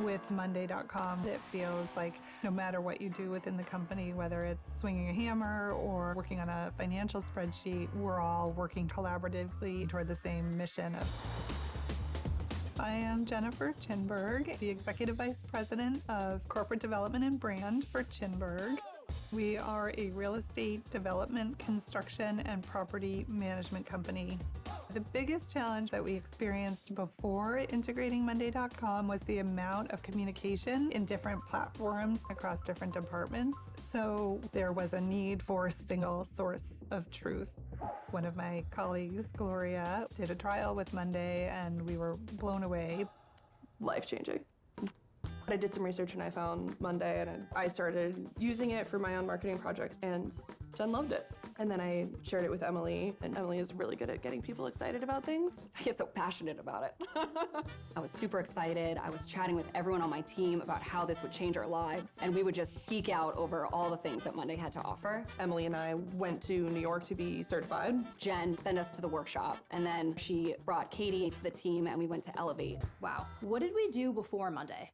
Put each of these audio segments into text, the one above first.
With Monday.com, it feels like no matter what you do within the company, whether it's swinging a hammer or working on a financial spreadsheet, we're all working collaboratively toward the same mission. I am Jennifer Chinberg, the Executive Vice President of Corporate Development and Brand for Chinberg. We are a real estate development, construction, and property management company. The biggest challenge that we experienced before integrating Monday.com was the amount of communication in different platforms across different departments. So there was a need for a single source of truth. One of my colleagues, Gloria, did a trial with Monday, and we were blown away. Life-changing. I did some research and I found Monday, and I started using it for my own marketing projects, and Jen loved it. And then I shared it with Emily, and Emily is really good at getting people excited about things. I get so passionate about it. I was super excited. I was chatting with everyone on my team about how this would change our lives, and we would just geek out over all the things that Monday had to offer. Emily and I went to New York to be certified. Jen sent us to the workshop, and then she brought Katie to the team, and we went to Elevate. Wow. What did we do before Monday?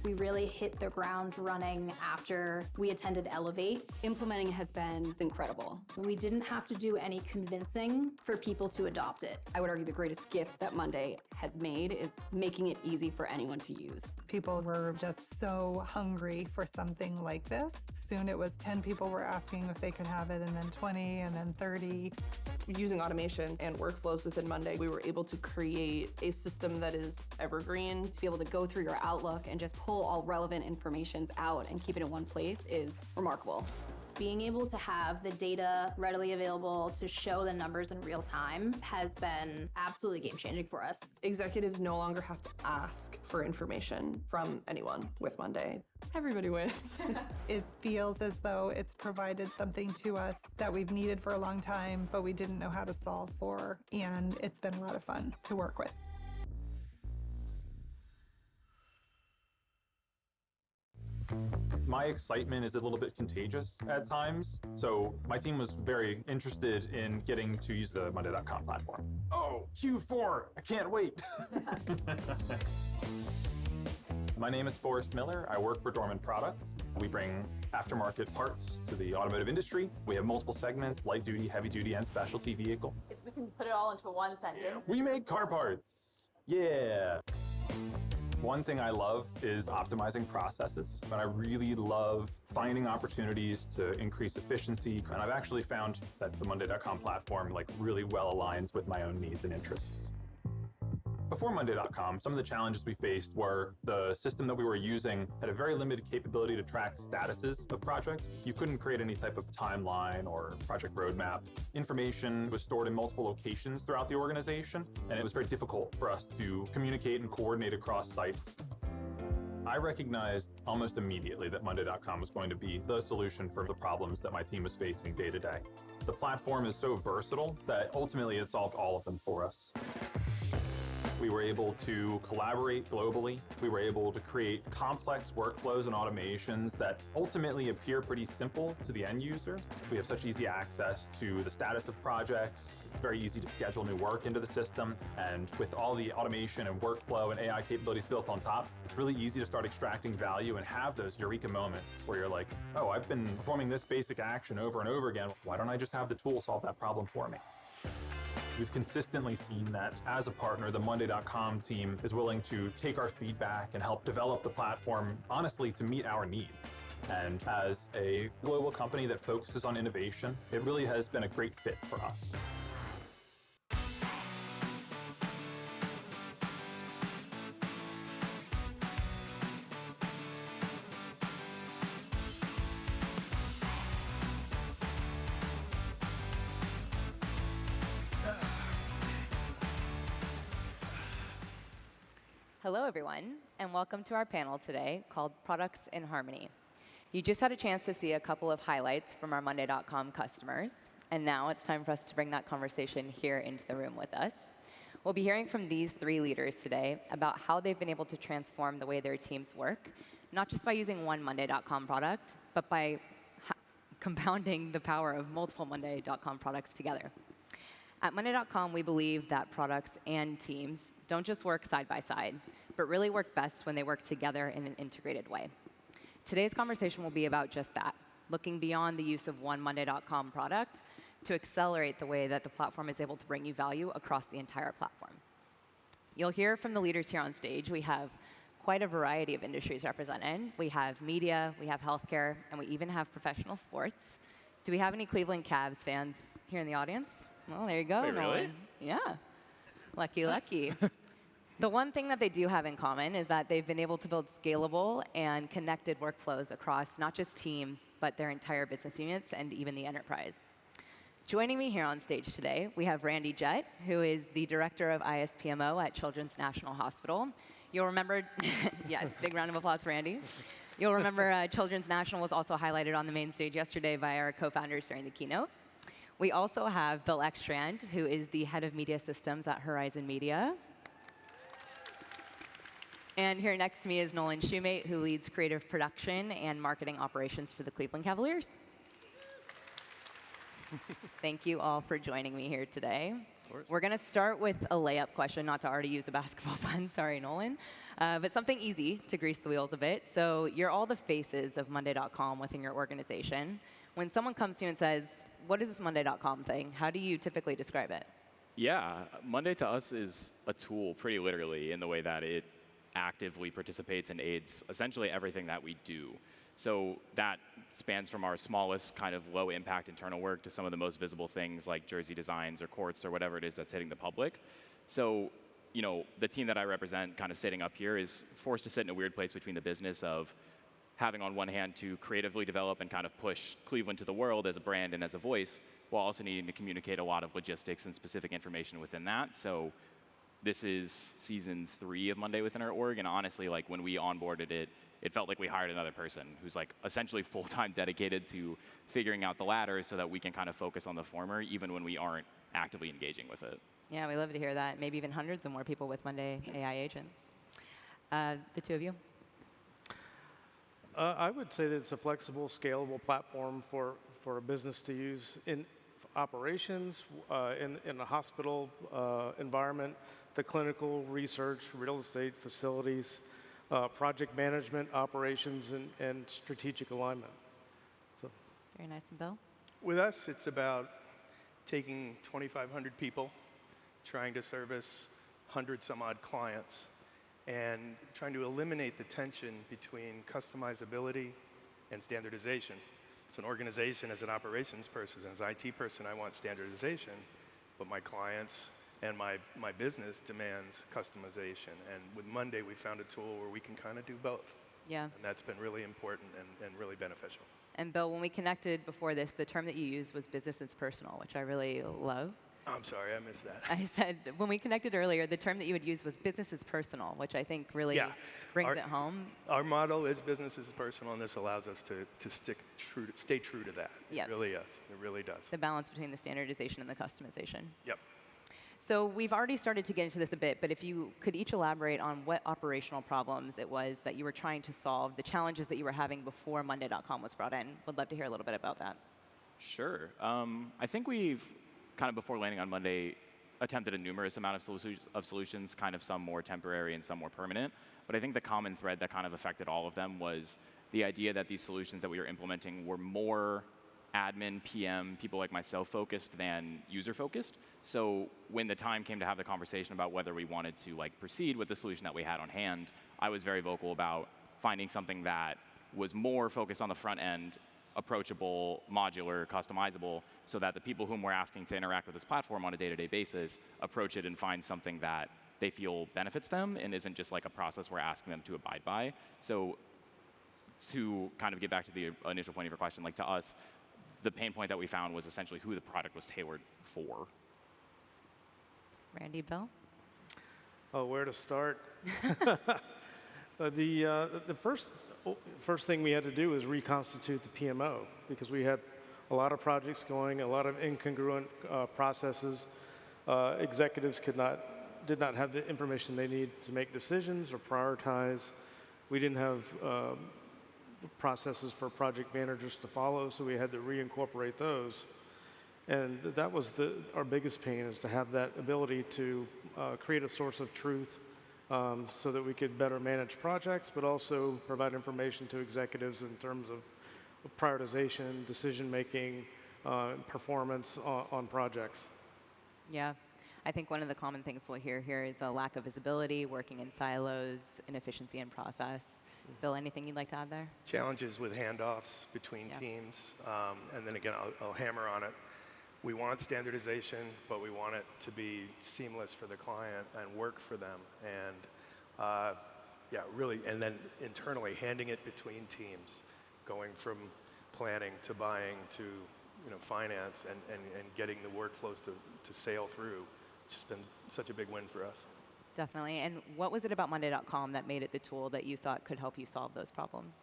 We really hit the ground running after we attended Elevate. Implementing has been incredible. We didn't have to do any convincing for people to adopt it. I would argue the greatest gift that Monday has made is making it easy for anyone to use. People were just so hungry for something like this. Soon it was 10 people were asking if they could have it, and then 20, and then 30. Using automations and workflows within Monday, we were able to create a system that is evergreen. To be able to go through your Outlook and just pull all relevant informations out and keep it in one place is remarkable. Being able to have the data readily available to show the numbers in real time has been absolutely game-changing for us. Executives no longer have to ask for information from anyone with Monday. Everybody wins. It feels as though it's provided something to us that we've needed for a long time, but we didn't know how to solve for, and it's been a lot of fun to work with. My excitement is a little bit contagious at times, so my team was very interested in getting to use the Monday.com platform. Oh, Q4, I can't wait. My name is Forrest Miller. I work for Dorman Products. We bring aftermarket parts to the automotive industry. We have multiple segments: light duty, heavy duty, and specialty vehicle. If we can put it all into one sentence. We make car parts. Yeah. One thing I love is optimizing processes, and I really love finding opportunities to increase efficiency. And I've actually found that the Monday.com platform really well aligns with my own needs and interests. Before Monday.com, some of the challenges we faced were the system that we were using had a very limited capability to track statuses of projects. You couldn't create any type of timeline or project roadmap. Information was stored in multiple locations throughout the organization, and it was very difficult for us to communicate and coordinate across sites. I recognized almost immediately that Monday.com was going to be the solution for the problems that my team was facing day to day. The platform is so versatile that ultimately it solved all of them for us. We were able to collaborate globally. We were able to create complex workflows and automations that ultimately appear pretty simple to the end user. We have such easy access to the status of projects. It's very easy to schedule new work into the system. And with all the automation and workflow and AI capabilities built on top, it's really easy to start extracting value and have those eureka moments where you're like, oh, I've been performing this basic action over and over again. Why don't I just have the tool solve that problem for me? We've consistently seen that as a partner, the Monday.com team is willing to take our feedback and help develop the platform, honestly, to meet our needs. And as a global company that focuses on innovation, it really has been a great fit for us. Hello, everyone, and welcome to our panel today called Products in Harmony. You just had a chance to see a couple of highlights from our Monday.com customers, and now it's time for us to bring that conversation here into the room with us. We'll be hearing from these three leaders today about how they've been able to transform the way their teams work, not just by using one Monday.com product, but by compounding the power of multiple Monday.com products together. At Monday.com, we believe that products and teams don't just work side by side, but really work best when they work together in an integrated way. Today's conversation will be about just that, looking beyond the use of one Monday.com product to accelerate the way that the platform is able to bring you value across the entire platform. You'll hear from the leaders here on stage. We have quite a variety of industries represented. We have media, we have healthcare, and we even have professional sports. Do we have any Cleveland Cavs fans here in the audience? Well, there you go, Wait, Nolan. really? Yeah. Lucky. The one thing that they do have in common is that they've been able to build scalable and connected workflows across not just teams, but their entire business units and even the enterprise. Joining me here on stage today, we have Randy Jett, who is the Director of ISPMO at Children's National Hospital. You'll remember, yes, big round of applause for Randy. You'll remember Children's National was also highlighted on the main stage yesterday by our co-founders during the keynote. We also have Bill Ekstrand, who is the Head of Media Systems at Horizon Media. And here next to me is Nolan Shoemate, who leads creative production and marketing operations for the Cleveland Cavaliers. Thank you all for joining me here today. We're going to start with a layup question, not to already use a basketball pun, sorry, Nolan, but something easy to grease the wheels a bit. So you're all the faces of Monday.com within your organization. When someone comes to you and says, what is this Monday.com thing? How do you typically describe it? Yeah, Monday to us is a tool, pretty literally, in the way that it actively participates and aids essentially everything that we do. So that spans from our smallest kind of low impact internal work to some of the most visible things like jersey designs or courts or whatever it is that's hitting the public. So, you know, the team that I represent kind of sitting up here is forced to sit in a weird place between the business of having on one hand to creatively develop and kind of push Cleveland to the world as a brand and as a voice, while also needing to communicate a lot of logistics and specific information within that. So this is season 3 of Monday within our org, and honestly, like when we onboarded it, it felt like we hired another person who's like essentially full-time dedicated to figuring out the latter so that we can kind of focus on the former even when we aren't actively engaging with it. Yeah, we love to hear that. Maybe even hundreds of more people with Monday AI agents. The two of you? I would say that it's a flexible, scalable platform for a business to use in operations, in a hospital environment, the clinical research, real estate facilities, project management, operations, and strategic alignment. So. Very nice. And Bill? With us, it's about taking 2,500 people, trying to service 100 some odd clients, and trying to eliminate the tension between customizability and standardization. So an organization, as an operations person, as an IT person, I want standardization, but my clients and my business demands customization. And with Monday, we found a tool where we can kind of do both. Yeah. And that's been really important and really beneficial. And Bill, when we connected before this, the term that you used was business is personal, which I really love. I'm sorry, I missed that. I said, when we connected earlier, the term that you would use was business is personal, which I think really brings it home. Our motto is business is personal, and this allows us to stay true to that. Yep. It really is. It really does. The balance between the standardization and the customization. Yep. So we've already started to get into this a bit, but if you could each elaborate on what operational problems it was that you were trying to solve, the challenges that you were having before Monday.com was brought in. Would love to hear a little bit about that. Sure. I think we've kind of before landing on Monday attempted a numerous amount of solutions, kind of some more temporary and some more permanent. But I think the common thread that kind of affected all of them was the idea that these solutions that we were implementing were more admin, PM, people like myself focused than user focused. So when the time came to have the conversation about whether we wanted to like proceed with the solution that we had on hand, I was very vocal about finding something that was more focused on the front end, approachable, modular, customizable, so that the people whom we're asking to interact with this platform on a day-to-day basis approach it and find something that they feel benefits them and isn't just like a process we're asking them to abide by. So to kind of get back to the initial point of your question, like to us, the pain point that we found was essentially who the product was tailored for. Randy, Bill? Oh, where to start? The first thing we had to do was reconstitute the PMO because we had a lot of projects going, a lot of incongruent processes. Executives did not have the information they need to make decisions or prioritize. We didn't have processes for project managers to follow, so we had to reincorporate those. And that was our biggest pain, is to have that ability to create a source of truth so that we could better manage projects, but also provide information to executives in terms of prioritization, decision-making, performance on projects. Yeah. I think one of the common things we'll hear here is a lack of visibility, working in silos, inefficiency in process. Bill, anything you'd like to add there? Challenges with handoffs between teams. And then again, I'll hammer on it. We want standardization, but we want it to be seamless for the client and work for them. And yeah, really, and then internally handing it between teams, going from planning to buying to finance and getting the workflows to sail through. It's just been such a big win for us. Definitely. And what was it about Monday.com that made it the tool that you thought could help you solve those problems?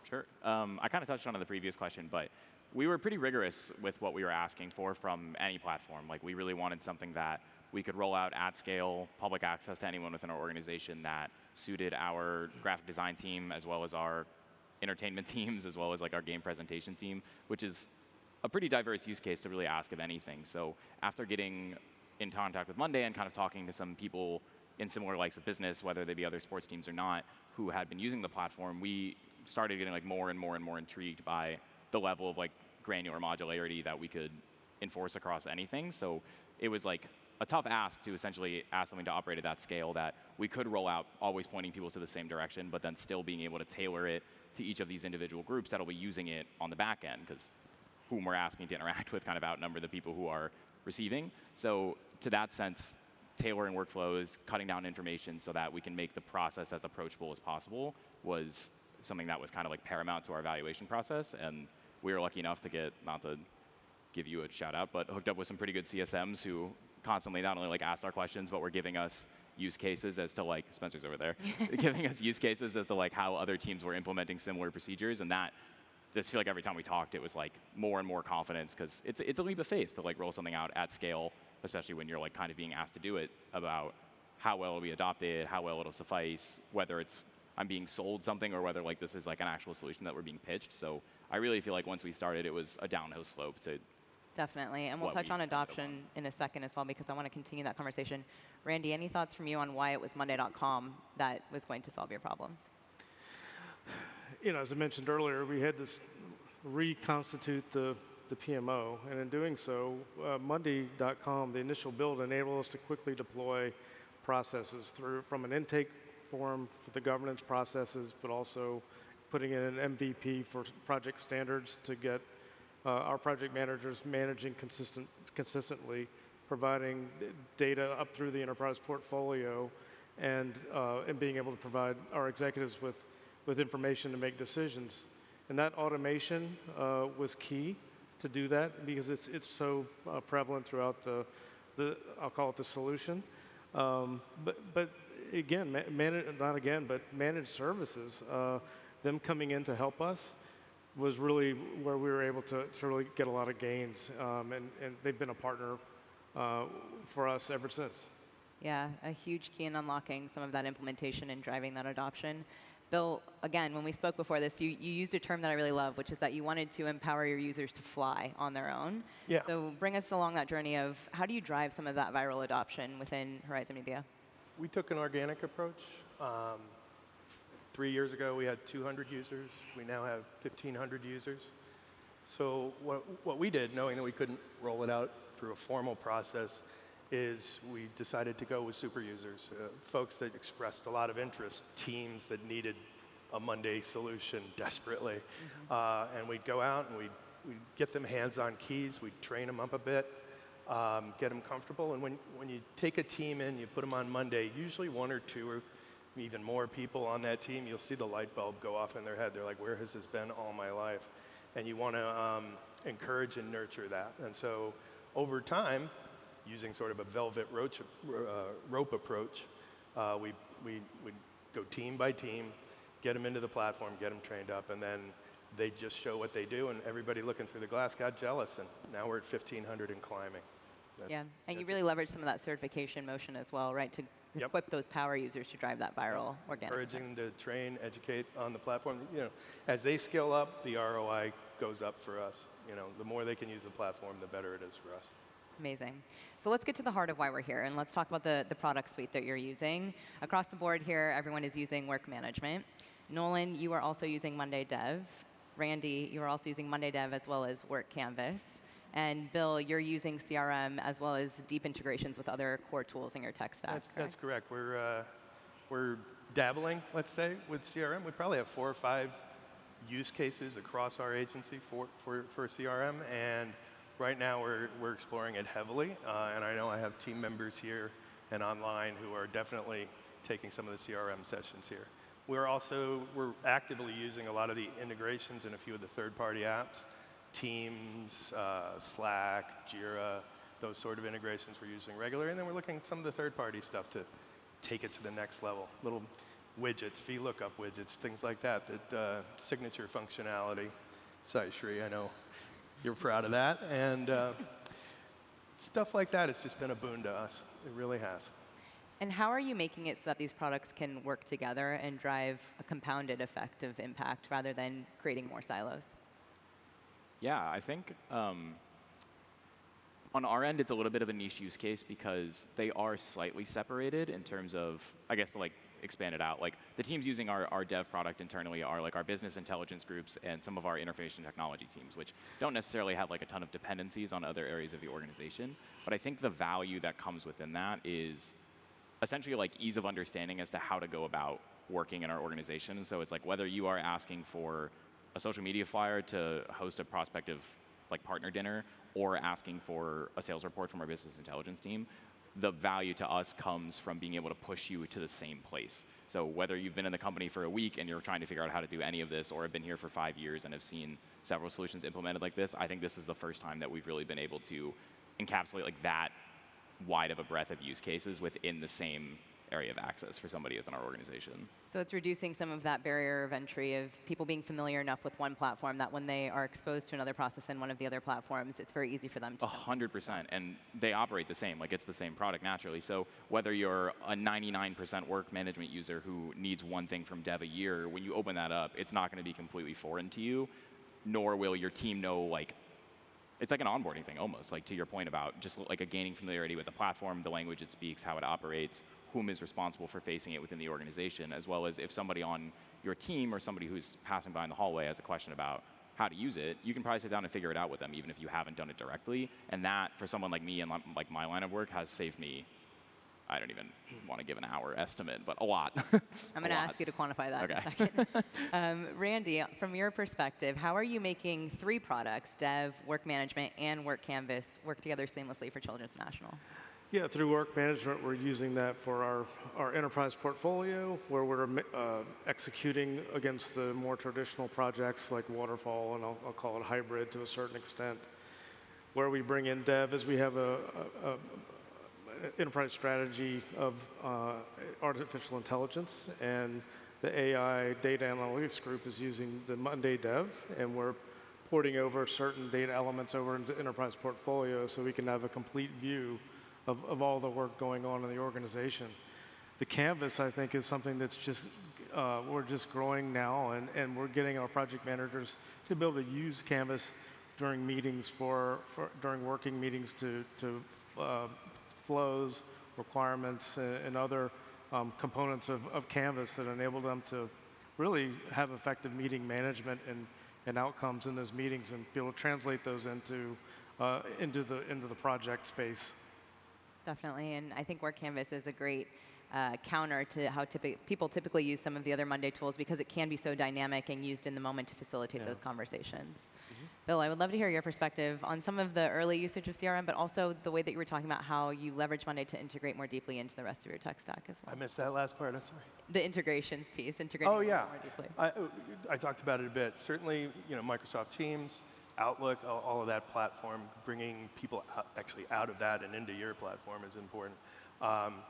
Sure. I kind of touched on it in the previous question, but we were pretty rigorous with what we were asking for from any platform. Like, we really wanted something that we could roll out at scale, public access to anyone within our organization, that suited our graphic design team as well as our entertainment teams, as well as like our game presentation team, which is a pretty diverse use case to really ask of anything. So after getting in contact with Monday and kind of talking to some people in similar likes of business, whether they be other sports teams or not, who had been using the platform, we started getting like more and more and more intrigued by the level of like granular modularity that we could enforce across anything. So it was like a tough ask to essentially ask something to operate at that scale that we could roll out, always pointing people to the same direction, but then still being able to tailor it to each of these individual groups that'll be using it on the back end, because whom we're asking to interact with kind of outnumber the people who are receiving. So to that sense, tailoring workflows, cutting down information so that we can make the process as approachable as possible was something that was kind of like paramount to our evaluation process. And we were lucky enough to get, not to give you a shout out, but hooked up with some pretty good CSMs who constantly not only like asked our questions, but were giving us use cases as to like, Spencer's over there, giving us use cases as to like how other teams were implementing similar procedures. And that, I just feel like every time we talked, it was like more and more confidence, because it's a leap of faith to like roll something out at scale, especially when you're like kind of being asked to do it, about how well it'll be adopted, how well it'll suffice, whether it's I'm being sold something or whether like this is like an actual solution that we're being pitched. So I really feel like once we started, it was a downhill slope to. Definitely, and we'll touch on adoption in a second as well, because I want to continue that conversation. Randy, any thoughts from you on why it was Monday.com that was going to solve your problems? As I mentioned earlier, we had to reconstitute the PMO, and in doing so, Monday.com, the initial build, enabled us to quickly deploy processes from an intake form for the governance processes, but also putting in an MVP for project standards to get our project managers managing consistently, providing data up through the enterprise portfolio, and being able to provide our executives with information to make decisions. And that automation was key to do that, because it's so prevalent throughout the I'll call it the solution. But again, managed services, them coming in to help us was really where we were able to really get a lot of gains, and they've been a partner for us ever since. Yeah, a huge key in unlocking some of that implementation and driving that adoption. Bill, again, when we spoke before this, you used a term that I really love, which is that you wanted to empower your users to fly on their own. Yeah. So bring us along that journey of how do you drive some of that viral adoption within Horizon Media? We took an organic approach. 3 years ago, we had 200 users. We now have 1,500 users. So what we did, knowing that we couldn't roll it out through a formal process, is we decided to go with super users, folks that expressed a lot of interest, teams that needed a Monday solution desperately. And we'd go out and we'd get them hands-on keys, we'd train them up a bit, get them comfortable. And when you take a team in, you put them on Monday, usually one or two or even more people on that team, you'll see the light bulb go off in their head. They're like, where has this been all my life? And you want to encourage and nurture that. And so over time, using sort of a velvet rope approach, we go team by team, get them into the platform, get them trained up, and then they just show what they do, and everybody looking through the glass got jealous, and now we're at 1,500 and climbing. Yeah, and that's you really leverage some of that certification motion as well, right? To Yep. equip those power users to drive that viral organic. encouraging them to train, educate on the platform. As they scale up, the ROI goes up for us. The more they can use the platform, the better it is for us. Amazing. So let's get to the heart of why we're here, and let's talk about the product suite that you're using. Across the board here, everyone is using work management. Nolan, you are also using Monday Dev. Randy, you are also using Monday Dev as well as Work Canvas. And Bill, you're using CRM as well as deep integrations with other core tools in your tech stack. That's correct. We're dabbling, let's say, with CRM. We probably have 4 or 5 use cases across our agency for CRM, and right now we're exploring it heavily. And I know I have team members here and online who are definitely taking some of the CRM sessions here. We're actively using a lot of the integrations in a few of the third-party apps. Teams, Slack, Jira, those sort of integrations we're using regularly. And then we're looking at some of the third-party stuff to take it to the next level. Little widgets, VLOOKUP widgets, things like that, signature functionality. Sorry, Shri, I know you're proud of that. And stuff like that has just been a boon to us. It really has. And how are you making it so that these products can work together and drive a compounded effect of impact rather than creating more silos? Yeah, I think on our end, it's a little bit of a niche use case because they are slightly separated in terms of, I guess, to expand it out. Like the teams using our dev product internally are like our business intelligence groups and some of our information technology teams, which don't necessarily have like a ton of dependencies on other areas of the organization. But I think the value that comes within that is essentially like ease of understanding as to how to go about working in our organization. So it's like whether you are asking for a social media flyer to host a prospective partner dinner or asking for a sales report from our business intelligence team, the value to us comes from being able to push you to the same place. So whether you've been in the company for a week and you're trying to figure out how to do any of this, or have been here for 5 years and have seen several solutions implemented like this, I think this is the first time that we've really been able to encapsulate that wide of a breadth of use cases within the same area of access for somebody within our organization. So it's reducing some of that barrier of entry of people being familiar enough with one platform that when they are exposed to another process in one of the other platforms, it's very easy for them to 100%, and they operate the same, it's the same product naturally. So whether you're a 99% work management user who needs one thing from dev a year, when you open that up, it's not going to be completely foreign to you, nor will your team know it's like an onboarding thing almost, to your point about just a gaining familiarity with the platform, the language it speaks, how it operates, whom is responsible for facing it within the organization, as well as if somebody on your team or somebody who's passing by in the hallway has a question about how to use it, you can probably sit down and figure it out with them, even if you haven't done it directly. And that, for someone like me and my line of work, has saved me, I don't even want to give an hour estimate, but a lot. I'm going to ask you to quantify that in a second. Randy, from your perspective, how are you making 3 products, Dev, Work Management, and Work Canvas, work together seamlessly for Children's National? Yeah, through work management, we're using that for our enterprise portfolio, where we're executing against the more traditional projects like waterfall, and I'll call it hybrid to a certain extent. Where we bring in dev is we have a enterprise strategy of artificial intelligence, and the AI data analytics group is using the Monday Dev, and we're porting over certain data elements over into enterprise portfolio so we can have a complete view of all the work going on in the organization. The Canvas, I think, is something that's we're just growing now, and we're getting our project managers to be able to use Canvas during meetings during working meetings to flows, requirements, and other components of Canvas that enable them to really have effective meeting management and outcomes in those meetings, and be able to translate those into the project space. Definitely, and I think Work Canvas is a great counter to how people typically use some of the other Monday tools, because it can be so dynamic and used in the moment to facilitate those conversations. Bill, I would love to hear your perspective on some of the early usage of CRM, but also the way that you were talking about how you leverage Monday to integrate more deeply into the rest of your tech stack as well. I missed that last part, I'm sorry. The integrations piece, integrating more deeply. I talked about it a bit. Certainly, Microsoft Teams, Outlook, all of that platform, bringing people out of that and into your platform is important.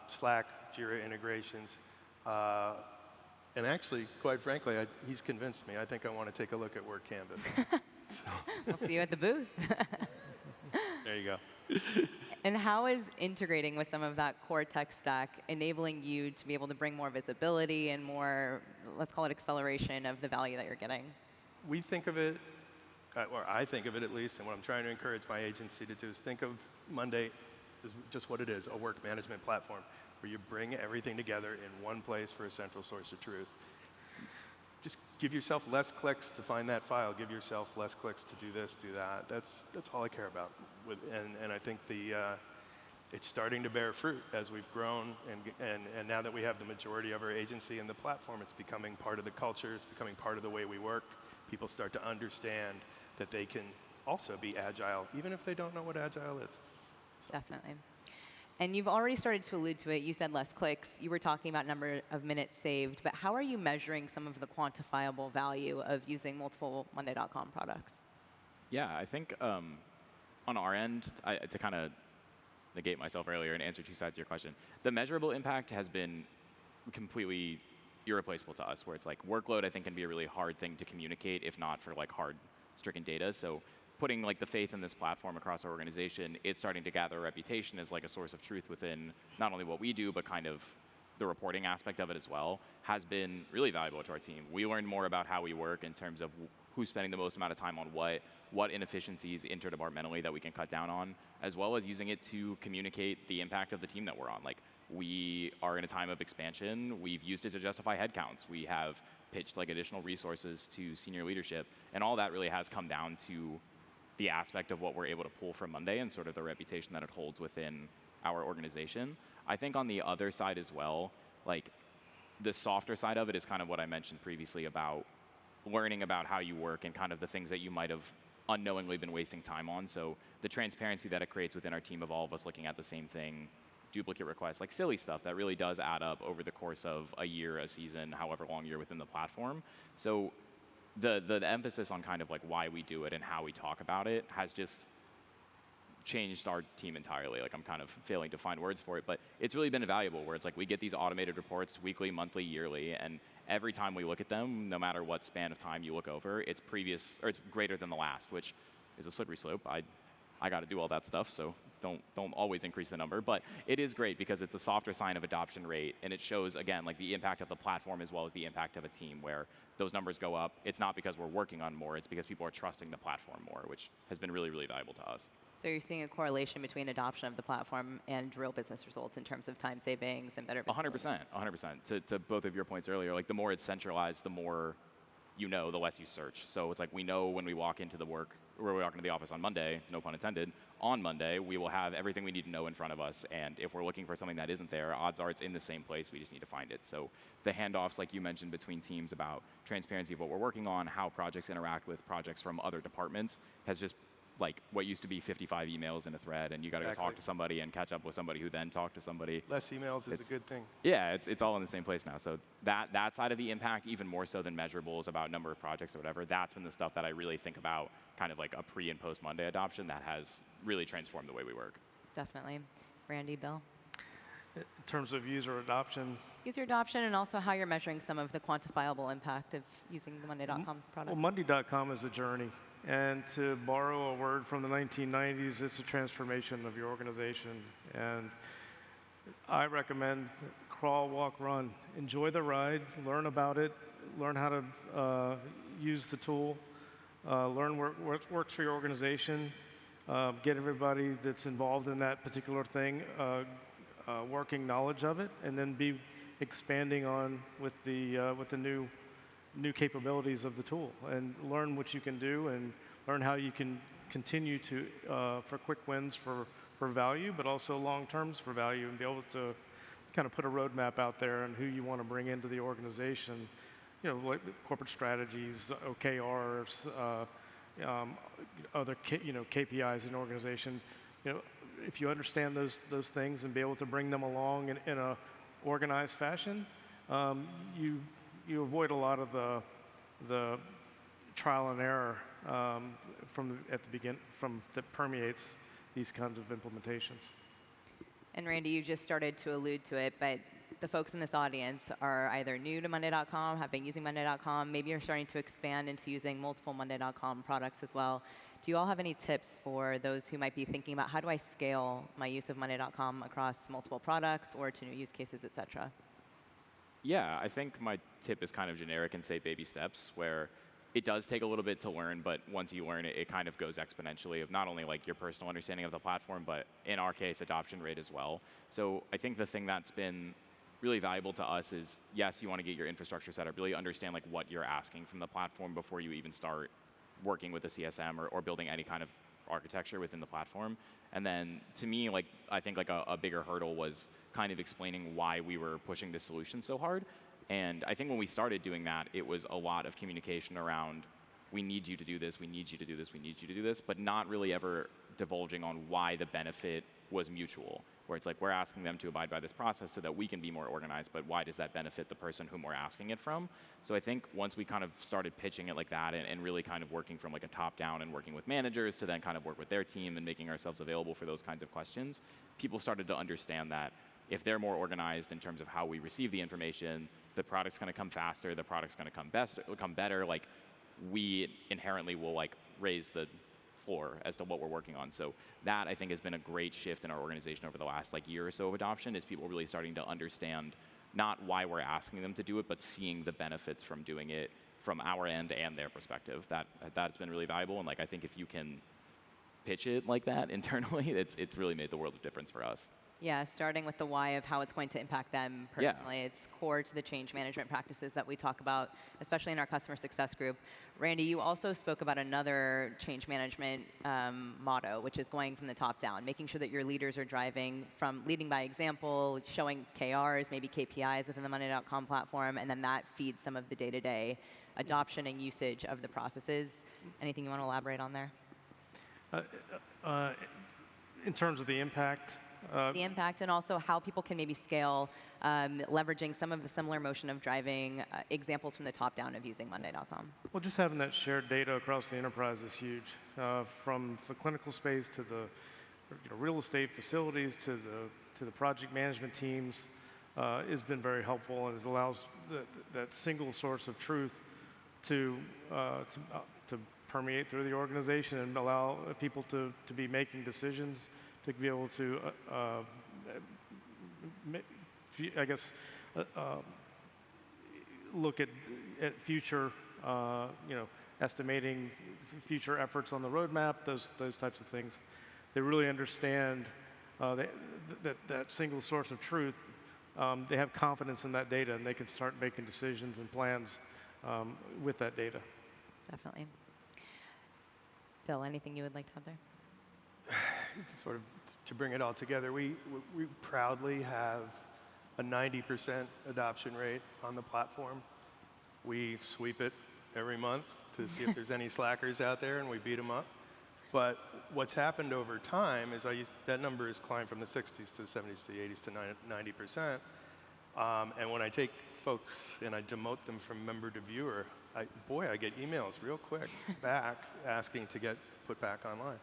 Slack, Jira integrations. And actually, quite frankly, he's convinced me. I think I want to take a look at Work Canvas. We'll see you at the booth. There you go. And how is integrating with some of that core tech stack enabling you to be able to bring more visibility and more, let's call it acceleration of the value that you're getting? We think of it, or I think of it at least, and what I'm trying to encourage my agency to do is think of Monday as just what it is, a work management platform, where you bring everything together in one place for a central source of truth. Just give yourself less clicks to find that file. Give yourself less clicks to do this, do that. That's all I care about. And I think it's starting to bear fruit as we've grown, and now that we have the majority of our agency in the platform, it's becoming part of the culture. It's becoming part of the way we work. People start to understand that they can also be agile, even if they don't know what agile is. Definitely. And you've already started to allude to it. You said less clicks. You were talking about number of minutes saved. But how are you measuring some of the quantifiable value of using multiple Monday.com products? Yeah, I think on our end, to kind of negate myself earlier and answer two sides of your question, the measurable impact has been completely irreplaceable to us, where it's like workload, I think, can be a really hard thing to communicate, if not for like hard, stricken data. So putting like the faith in this platform across our organization, it's starting to gather a reputation as like a source of truth within not only what we do, but kind of the reporting aspect of it as well, has been really valuable to our team. We learn more about how we work in terms of who's spending the most amount of time on what inefficiencies interdepartmentally that we can cut down on, as well as using it to communicate the impact of the team that we're on. Like, we are in a time of expansion. We've used it to justify headcounts. We have pitched like additional resources to senior leadership, and all that really has come down to the aspect of what we're able to pull from Monday and sort of the reputation that it holds within our organization. I think on the other side as well, like the softer side of it is kind of what I mentioned previously about learning about how you work and kind of the things that you might have unknowingly been wasting time on. So the transparency that it creates within our team of all of us looking at the same thing, duplicate requests, like silly stuff that really does add up over the course of a year, a season, however long you're within the platform. So the emphasis on kind of like why we do it and how we talk about it has just changed our team entirely. Like, I'm kind of failing to find words for it, but it's really been invaluable, where it's like we get these automated reports weekly, monthly, yearly, and every time we look at them, no matter what span of time you look over, it's greater than the last, which is a slippery slope. I got to do all that stuff, so don't always increase the number, but it is great because it's a softer sign of adoption rate, and it shows, again, like the impact of the platform as well as the impact of a team, where those numbers go up. It's not because we're working on more, it's because people are trusting the platform more, which has been really, really valuable to us. So you're seeing a correlation between adoption of the platform and real business results in terms of time savings and better visibility? 100%. To both of your points earlier, like the more it's centralized, the more you know, the less you search. So it's like we know when we walk into the office on Monday, no pun intended, on Monday, we will have everything we need to know in front of us. And if we're looking for something that isn't there, odds are it's in the same place. We just need to find it. So the handoffs, like you mentioned, between teams about transparency of what we're working on, how projects interact with projects from other departments, has just, like, what used to be 55 emails in a thread, and you got to go talk to somebody and catch up with somebody who then talked to somebody. Less emails is a good thing. Yeah, it's all in the same place now. So that side of the impact, even more so than measurables about number of projects or whatever, that's been the stuff that I really think about, kind of like a pre and post Monday adoption that has really transformed the way we work. Definitely. Randy, Bill? In terms of user adoption. User adoption, and also how you're measuring some of the quantifiable impact of using the Monday.com product. Well, Monday.com is a journey. And to borrow a word from the 1990s, it's a transformation of your organization. And I recommend crawl, walk, run. Enjoy the ride, learn about it, learn how to use the tool, learn what works for your organization, get everybody that's involved in that particular thing working knowledge of it, and then be expanding on with the new capabilities of the tool, and learn what you can do and learn how you can continue to for quick wins for value, but also long terms for value, and be able to kind of put a roadmap out there on who you want to bring into the organization, you know, like corporate strategies, OKRs, other KPIs in an organization. You know, if you understand those things and be able to bring them along in a organized fashion, you avoid a lot of the trial and error that permeates these kinds of implementations. And Randy, you just started to allude to it, but the folks in this audience are either new to Monday.com, have been using Monday.com, maybe you're starting to expand into using multiple Monday.com products as well. Do you all have any tips for those who might be thinking about how do I scale my use of Monday.com across multiple products or to new use cases, et cetera? Yeah, I think my tip is kind of generic and say baby steps, where it does take a little bit to learn, but once you learn it, it kind of goes exponentially of not only like your personal understanding of the platform, but in our case, adoption rate as well. So I think the thing that's been really valuable to us is, yes, you want to get your infrastructure set up, really understand like what you're asking from the platform before you even start working with a CSM or building any kind of architecture within the platform. And then to me, like I think like a bigger hurdle was kind of explaining why we were pushing this solution so hard. And I think when we started doing that, it was a lot of communication around, we need you to do this, we need you to do this, we need you to do this, but not really ever divulging on why the benefit was mutual, where it's like we're asking them to abide by this process so that we can be more organized, but why does that benefit the person whom we're asking it from? So I think once we kind of started pitching it like that and really kind of working from like a top down and working with managers to then kind of work with their team and making ourselves available for those kinds of questions, people started to understand that if they're more organized in terms of how we receive the information, the product's going to come faster, the product's going to come better, like we inherently will like raise the floor as to what we're working on. So that I think has been a great shift in our organization over the last like year or so of adoption, is people really starting to understand not why we're asking them to do it, but seeing the benefits from doing it from our end and their perspective. That's been really valuable, and like I think if you can pitch it like that internally, it's really made the world of difference for us. Yeah, starting with the why of how it's going to impact them personally. It's core to the change management practices that we talk about, especially in our customer success group. Randy, you also spoke about another change management motto, which is going from the top down, making sure that your leaders are driving from leading by example, showing KRs, maybe KPIs within the Monday.com platform, and then that feeds some of the day-to-day adoption and usage of the processes. Anything you want to elaborate on there? In terms of the impact, the impact and also how people can maybe scale, leveraging some of the similar motion of driving examples from the top down of using Monday.com. well, just having that shared data across the enterprise is huge. From the clinical space to the real estate facilities to the project management teams has been very helpful, and it allows that single source of truth to permeate through the organization and allow people to be making decisions, to be able to, I guess, look at future, estimating future efforts on the roadmap, those types of things. They really understand that single source of truth. They have confidence in that data, and they can start making decisions and plans with that data. Definitely. Bill, anything you would like to add there? Sort of to bring it all together, we proudly have a 90% adoption rate on the platform. We sweep it every month to see if there's any slackers out there, and we beat them up. But what's happened over time is that number has climbed from the 60s to the 70s to the 80s to 90%. And when I take folks and I demote them from member to viewer, I get emails real quick back asking to get put back online.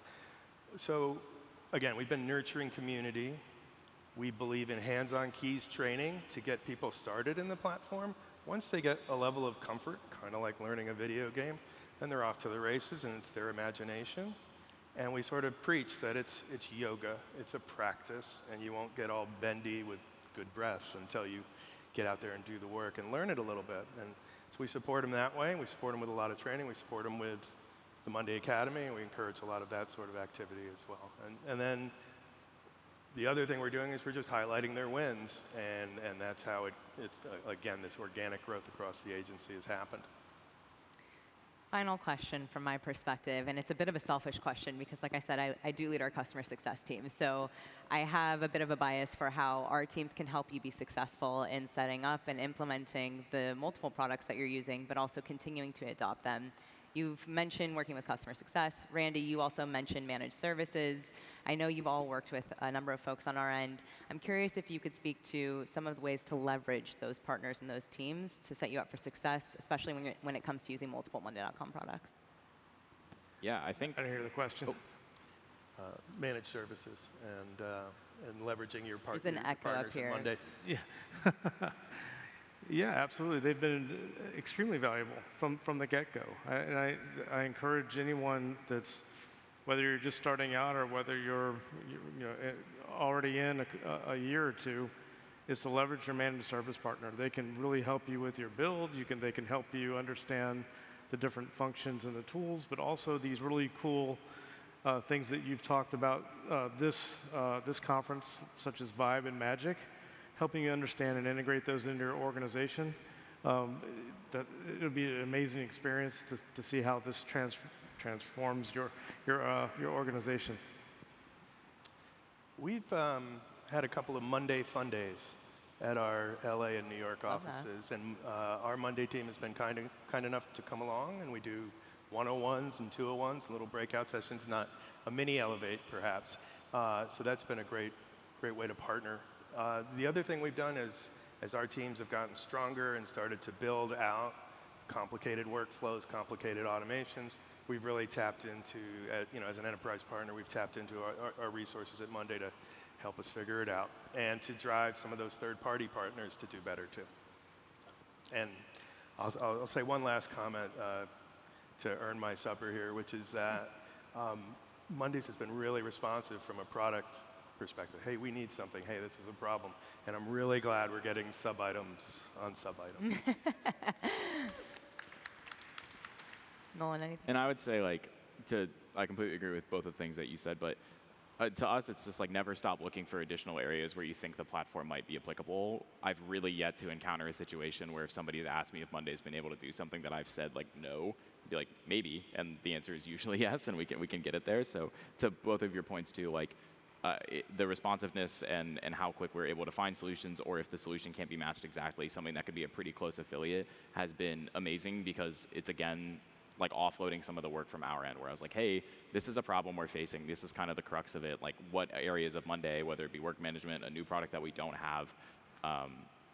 So again, we've been nurturing community. We believe in hands-on keys training to get people started in the platform. Once they get a level of comfort, kind of like learning a video game, then they're off to the races and it's their imagination. And we sort of preach that it's yoga, it's a practice, and you won't get all bendy with good breath until you get out there and do the work and learn it a little bit. And so we support them that way. We support them with a lot of training. We support them with the Monday Academy, and we encourage a lot of that sort of activity as well. And then the other thing we're doing is we're just highlighting their wins, and that's how it's again, this organic growth across the agency has happened. Final question from my perspective, and it's a bit of a selfish question because, like I said, I do lead our customer success team. So I have a bit of a bias for how our teams can help you be successful in setting up and implementing the multiple products that you're using, but also continuing to adopt them. You've mentioned working with customer success. Randy, you also mentioned managed services. I know you've all worked with a number of folks on our end. I'm curious if you could speak to some of the ways to leverage those partners and those teams to set you up for success, especially when it comes to using multiple Monday.com products. Yeah, I think. I didn't hear the question. managed services and leveraging your There's an echo up partners at here. Monday. Yeah. Yeah, absolutely. They've been extremely valuable from the get-go. I encourage anyone that's, whether you're just starting out or whether you're already in a year or two, is to leverage your managed service partner. They can really help you with your build. They can help you understand the different functions and the tools, but also these really cool things that you've talked about this conference, such as Vibe and Magic, helping you understand and integrate those into your organization. That it'll be an amazing experience to see how this transforms your organization. We've had a couple of Monday fun days at our LA and New York offices, and our Monday team has been kind enough to come along, and we do 101s and 201s, little breakout sessions, not a mini Elevate perhaps. So that's been a great way to partner. The other thing we've done is, as our teams have gotten stronger and started to build out complicated workflows, complicated automations, we've really tapped into, as an enterprise partner, we've tapped into our resources at Monday to help us figure it out and to drive some of those third-party partners to do better too. And I'll say one last comment to earn my supper here, which is that Mondays has been really responsive from a product perspective. Hey, we need something. Hey, this is a problem. And I'm really glad we're getting sub-items on sub-items. Nolan, anything? And I would say, I completely agree with both of the things that you said, but to us, it's just never stop looking for additional areas where you think the platform might be applicable. I've really yet to encounter a situation where if somebody has asked me if Monday's been able to do something that I've said no, be like, maybe, and the answer is usually yes, and we can get it there. So to both of your points too, the responsiveness and how quick we're able to find solutions, or if the solution can't be matched exactly, something that could be a pretty close affiliate has been amazing, because it's, again, offloading some of the work from our end, where I was like, hey, this is a problem we're facing. This is kind of the crux of it. What areas of Monday, whether it be work management, a new product that we don't have,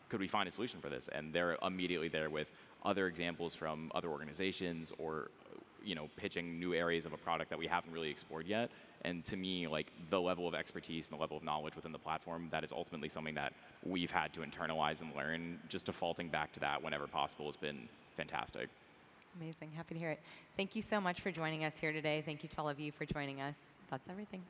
could we find a solution for this? And they're immediately there with other examples from other organizations, or pitching new areas of a product that we haven't really explored yet. And to me, the level of expertise and the level of knowledge within the platform, that is ultimately something that we've had to internalize and learn. Just defaulting back to that whenever possible has been fantastic. Amazing. Happy to hear it. Thank you so much for joining us here today. Thank you to all of you for joining us. That's everything.